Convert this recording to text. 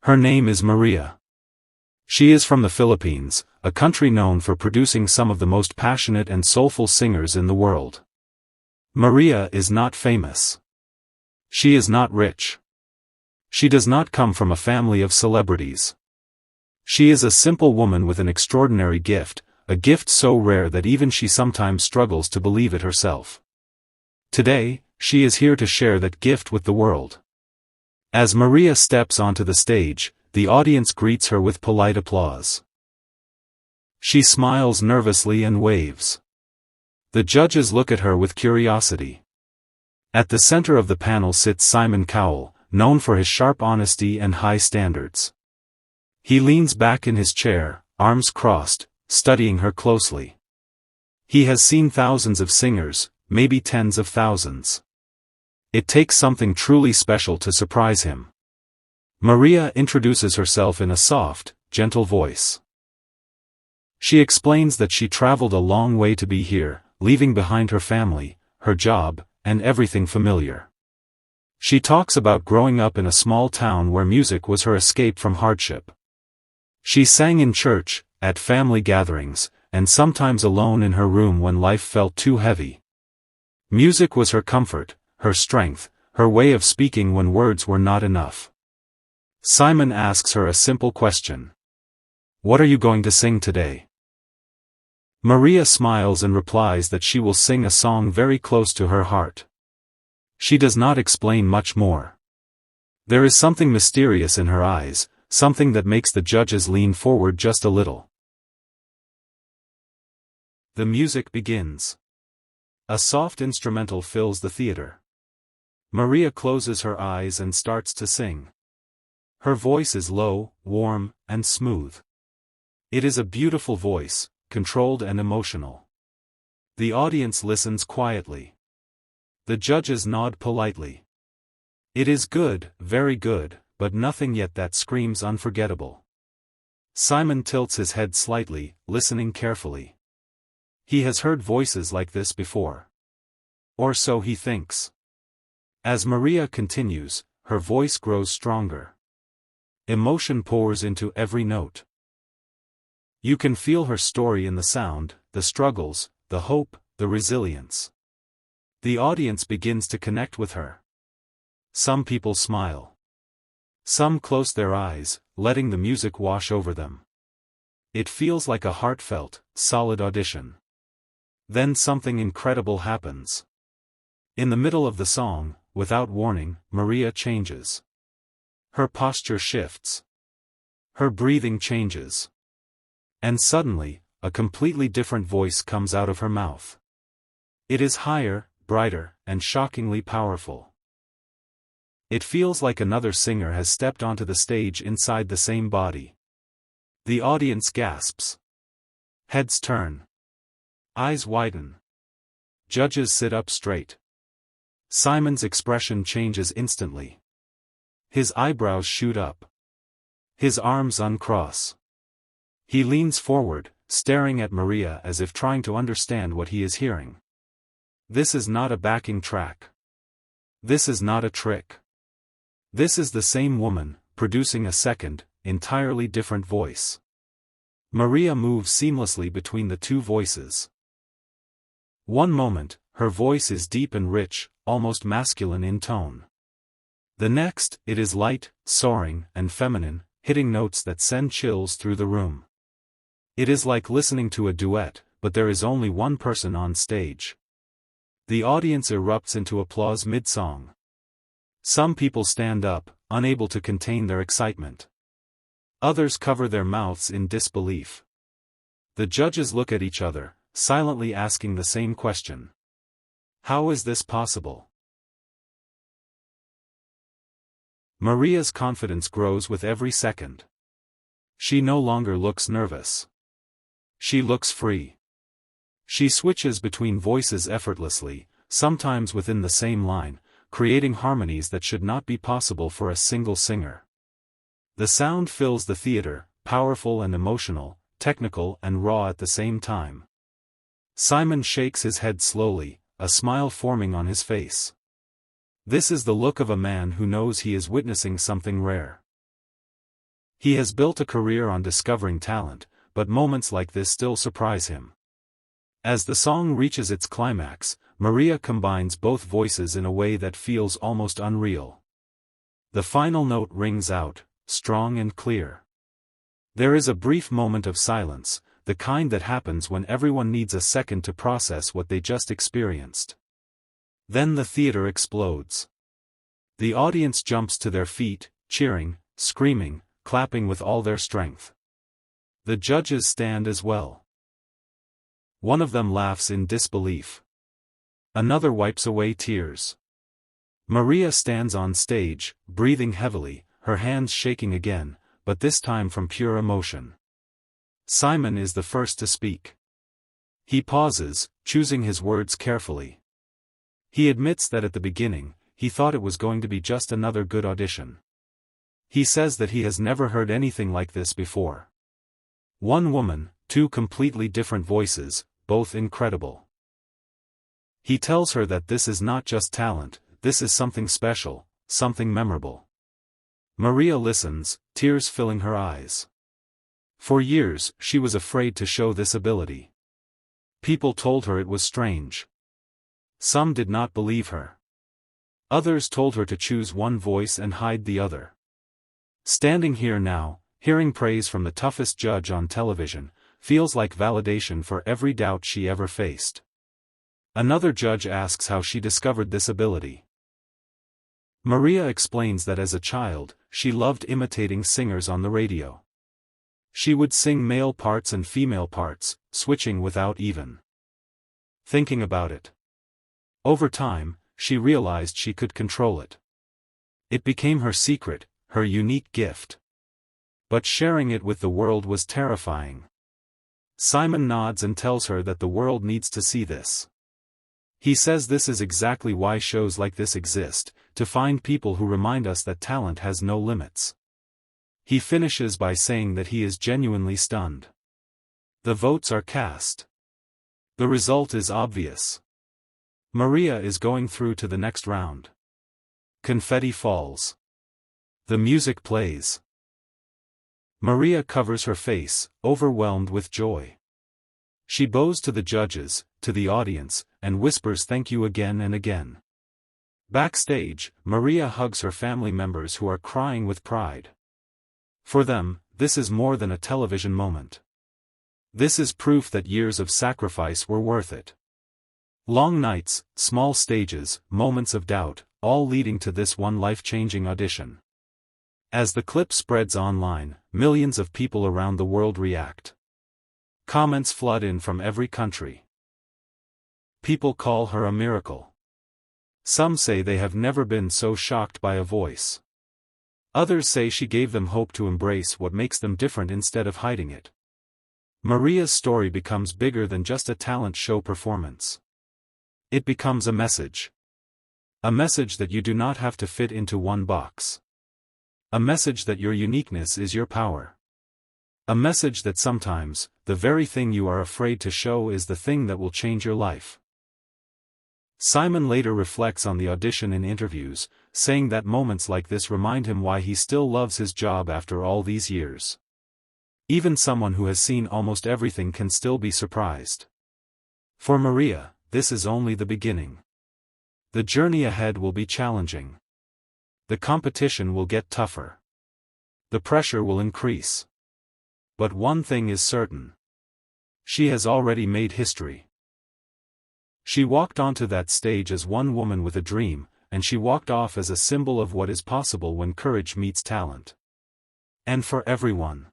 Her name is Maria. She is from the Philippines, a country known for producing some of the most passionate and soulful singers in the world. Maria is not famous. She is not rich. She does not come from a family of celebrities. She is a simple woman with an extraordinary gift, a gift so rare that even she sometimes struggles to believe it herself. Today, she is here to share that gift with the world. As Maria steps onto the stage, the audience greets her with polite applause. She smiles nervously and waves. The judges look at her with curiosity. At the center of the panel sits Simon Cowell, known for his sharp honesty and high standards. He leans back in his chair, arms crossed, studying her closely. He has seen thousands of singers, maybe tens of thousands. It takes something truly special to surprise him. Maria introduces herself in a soft, gentle voice. She explains that she traveled a long way to be here, leaving behind her family, her job, and everything familiar. She talks about growing up in a small town where music was her escape from hardship. She sang in church, at family gatherings, and sometimes alone in her room when life felt too heavy. Music was her comfort, her strength, her way of speaking when words were not enough. Simon asks her a simple question. What are you going to sing today? Maria smiles and replies that she will sing a song very close to her heart. She does not explain much more. There is something mysterious in her eyes, something that makes the judges lean forward just a little. The music begins. A soft instrumental fills the theater. Maria closes her eyes and starts to sing. Her voice is low, warm, and smooth. It is a beautiful voice, controlled and emotional. The audience listens quietly. The judges nod politely. It is good, very good, but nothing yet that screams unforgettable. Simon tilts his head slightly, listening carefully. He has heard voices like this before. Or so he thinks. As Maria continues, her voice grows stronger. Emotion pours into every note. You can feel her story in the sound, the struggles, the hope, the resilience. The audience begins to connect with her. Some people smile. Some close their eyes, letting the music wash over them. It feels like a heartfelt, solid audition. Then something incredible happens. In the middle of the song, without warning, Maria changes. Her posture shifts. Her breathing changes. And suddenly, a completely different voice comes out of her mouth. It is higher, brighter, and shockingly powerful. It feels like another singer has stepped onto the stage inside the same body. The audience gasps. Heads turn. Eyes widen. Judges sit up straight. Simon's expression changes instantly. His eyebrows shoot up. His arms uncross. He leans forward, staring at Maria as if trying to understand what he is hearing. This is not a backing track. This is not a trick. This is the same woman, producing a second, entirely different voice. Maria moves seamlessly between the two voices. One moment, her voice is deep and rich, almost masculine in tone. The next, it is light, soaring, and feminine, hitting notes that send chills through the room. It is like listening to a duet, but there is only one person on stage. The audience erupts into applause mid-song. Some people stand up, unable to contain their excitement. Others cover their mouths in disbelief. The judges look at each other, silently asking the same question. How is this possible? Maria's confidence grows with every second. She no longer looks nervous. She looks free. She switches between voices effortlessly, sometimes within the same line, creating harmonies that should not be possible for a single singer. The sound fills the theater, powerful and emotional, technical and raw at the same time. Simon shakes his head slowly, a smile forming on his face. This is the look of a man who knows he is witnessing something rare. He has built a career on discovering talent, but moments like this still surprise him. As the song reaches its climax, Maria combines both voices in a way that feels almost unreal. The final note rings out, strong and clear. There is a brief moment of silence, the kind that happens when everyone needs a second to process what they just experienced. Then the theater explodes. The audience jumps to their feet, cheering, screaming, clapping with all their strength. The judges stand as well. One of them laughs in disbelief. Another wipes away tears. Maria stands on stage, breathing heavily, her hands shaking again, but this time from pure emotion. Simon is the first to speak. He pauses, choosing his words carefully. He admits that at the beginning, he thought it was going to be just another good audition. He says that he has never heard anything like this before. One woman, two completely different voices, both incredible. He tells her that this is not just talent, this is something special, something memorable. Maria listens, tears filling her eyes. For years, she was afraid to show this ability. People told her it was strange. Some did not believe her. Others told her to choose one voice and hide the other. Standing here now, hearing praise from the toughest judge on television, feels like validation for every doubt she ever faced. Another judge asks how she discovered this ability. Maria explains that as a child, she loved imitating singers on the radio. She would sing male parts and female parts, switching without even thinking about it. Over time, she realized she could control it. It became her secret, her unique gift. But sharing it with the world was terrifying. Simon nods and tells her that the world needs to see this. He says this is exactly why shows like this exist, to find people who remind us that talent has no limits. He finishes by saying that he is genuinely stunned. The votes are cast. The result is obvious. Maria is going through to the next round. Confetti falls. The music plays. Maria covers her face, overwhelmed with joy. She bows to the judges, to the audience, and whispers thank you again and again. Backstage, Maria hugs her family members who are crying with pride. For them, this is more than a television moment. This is proof that years of sacrifice were worth it. Long nights, small stages, moments of doubt, all leading to this one life-changing audition. As the clip spreads online, millions of people around the world react. Comments flood in from every country. People call her a miracle. Some say they have never been so shocked by a voice. Others say she gave them hope to embrace what makes them different instead of hiding it. Maria's story becomes bigger than just a talent show performance. It becomes a message. A message that you do not have to fit into one box. A message that your uniqueness is your power. A message that sometimes, the very thing you are afraid to show is the thing that will change your life. Simon later reflects on the audition in interviews, saying that moments like this remind him why he still loves his job after all these years. Even someone who has seen almost everything can still be surprised. For Maria, this is only the beginning. The journey ahead will be challenging. The competition will get tougher. The pressure will increase. But one thing is certain. She has already made history. She walked onto that stage as one woman with a dream, and she walked off as a symbol of what is possible when courage meets talent. And for everyone